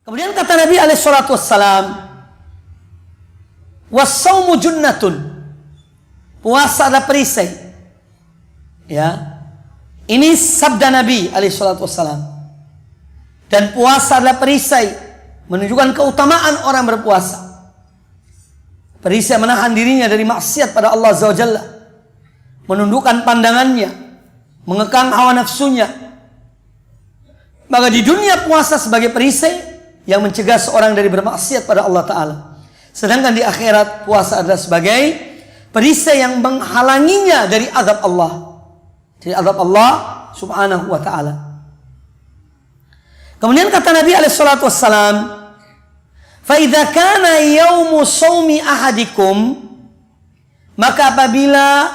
Kemudian kata Nabi alaihi salatu wassalam, was-saumu junnatun. Puasa adalah perisai. Ya. Ini sabda Nabi alaihi salatu wassalam. Dan puasa adalah perisai, menunjukkan keutamaan orang berpuasa. Perisai menahan dirinya dari maksiat pada Allah Azza wa Jalla, menundukkan pandangannya, mengekang hawa nafsunya. Maka di dunia puasa sebagai perisai yang mencegah seorang dari bermaksiat pada Allah Ta'ala. Sedangkan di akhirat puasa adalah sebagai perisai yang menghalanginya dari azab Allah. Dari azab Allah Subhanahu wa Ta'ala. Kemudian kata Nabi alaihissalatu wassalam, فَإِذَا كَانَ يَوْمُ صَوْمِ أَحَدِكُمْ, maka apabila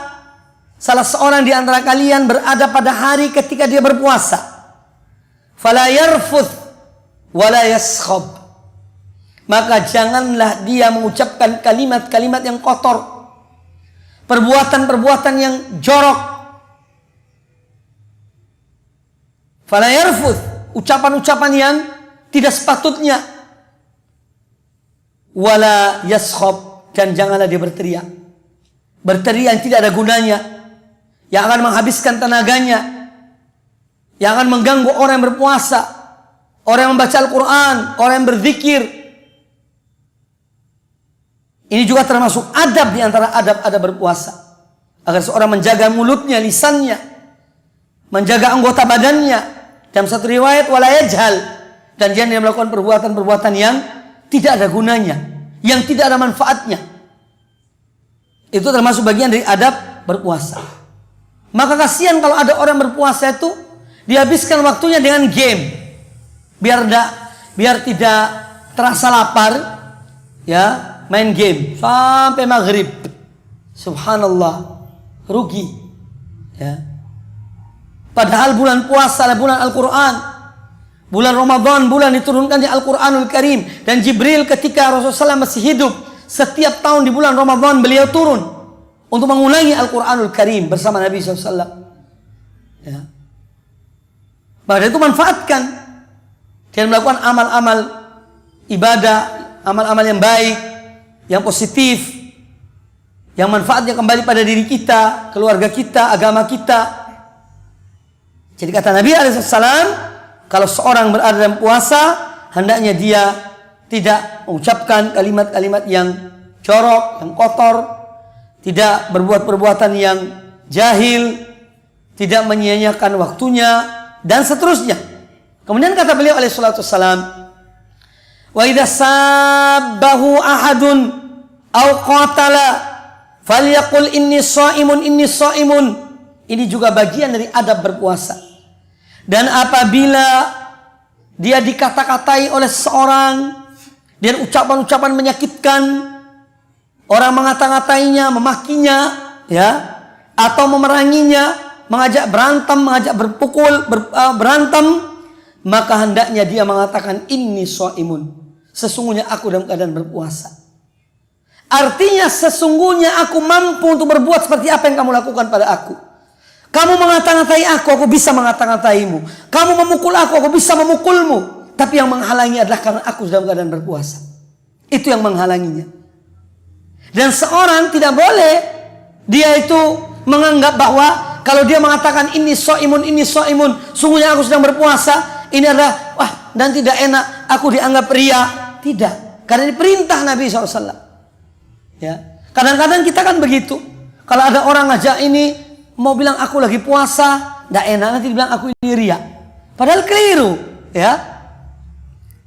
salah seorang di antara kalian berada pada hari ketika dia berpuasa, فَلَا يَرْفُثْ وَلَا يَسْخَبْ, maka janganlah dia mengucapkan kalimat-kalimat yang kotor, perbuatan-perbuatan yang jorok. فَلَا يَرْفُثْ, ucapan-ucapan yang tidak sepatutnya. Wala yaskhab, dan janganlah dia berteriak. Berteriak yang tidak ada gunanya, yang akan menghabiskan tenaganya, yang akan mengganggu orang yang berpuasa, orang yang membaca Al-Quran, orang yang berzikir. Ini juga termasuk adab di antara adab-adab berpuasa, agar seorang menjaga mulutnya, lisannya, menjaga anggota badannya. Dalam satu riwayat wala yajhal, dan jangan dia melakukan perbuatan-perbuatan yang tidak ada gunanya, yang tidak ada manfaatnya. Itu termasuk bagian dari adab berpuasa. Maka kasihan kalau ada orang berpuasa itu dihabiskan waktunya dengan game, biar tidak terasa lapar, ya, main game sampai maghrib. Subhanallah, rugi, ya. Padahal bulan puasa adalah bulan Al-Quran. Bulan Ramadan, bulan diturunkannya Al-Quranul Karim. Dan Jibril ketika Rasulullah SAW masih hidup, setiap tahun di bulan Ramadan beliau turun untuk mengulangi Al-Quranul Karim bersama Nabi SAW. Ya. Maka itu manfaatkan dan melakukan amal-amal ibadah, amal-amal yang baik, yang positif, yang manfaatnya kembali pada diri kita, keluarga kita, agama kita. Jadi kata Nabi alaihissalam, kalau seorang berada dalam puasa, hendaknya dia tidak mengucapkan kalimat-kalimat yang jorok, yang kotor, tidak berbuat perbuatan yang jahil, tidak menyia-nyiakan waktunya, dan seterusnya. Kemudian kata beliau alaihissalatu wassalam, wa idza sabbahu ahadun aw qatala falyaqul inni shaimun inni shaimun. Ini juga bagian dari adab berpuasa. Dan apabila dia dikata-katai oleh seseorang dan ucapan-ucapan menyakitkan, orang mengata-katainya, memakinya, ya, atau memeranginya, mengajak berantem, mengajak berpukul, berantem, maka hendaknya dia mengatakan inni shaimun, sesungguhnya aku dalam keadaan berpuasa. Artinya sesungguhnya aku mampu untuk berbuat seperti apa yang kamu lakukan pada aku. Kamu mengata-ngatai aku bisa mengata-ngataimu. Kamu memukul aku bisa memukulmu. Tapi yang menghalangi adalah karena aku dalam keadaan berpuasa. Itu yang menghalanginya. Dan seorang tidak boleh dia itu menganggap bahwa kalau dia mengatakan ini shaimun, sungguhnya aku sedang berpuasa, ini adalah wah, dan tidak enak, aku dianggap ria. Tidak. Karena ini perintah Nabi SAW. Ya. Kadang-kadang kita kan begitu. Kalau ada orang ngajak ini, mau bilang aku lagi puasa, tidak enak, nanti bilang aku ini ria. Padahal keliru, ya.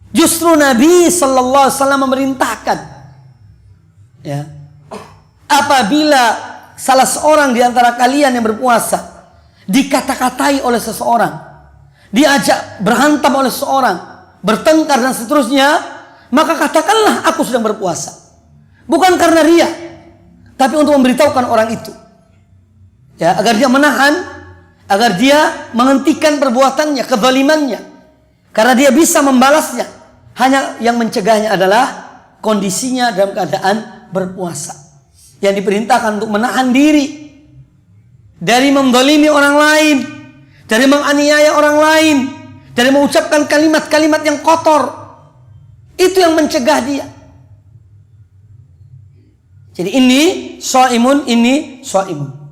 Justru Nabi sallallahu alaihi wasallam memerintahkan, ya, apabila salah seorang di antara kalian yang berpuasa dikata-katai oleh seseorang, diajak berantem oleh seseorang, bertengkar dan seterusnya, maka katakanlah aku sedang berpuasa. Bukan karena ria, tapi untuk memberitahukan orang itu, ya, agar dia menahan, agar dia menghentikan perbuatannya, kezalimannya, karena dia bisa membalasnya. Hanya yang mencegahnya adalah kondisinya dalam keadaan berpuasa, yang diperintahkan untuk menahan diri dari menzalimi orang lain, dari menganiaya orang lain, dari mengucapkan kalimat-kalimat yang kotor, Itu yang mencegah dia. Jadi ini shaimun, ini shaimun.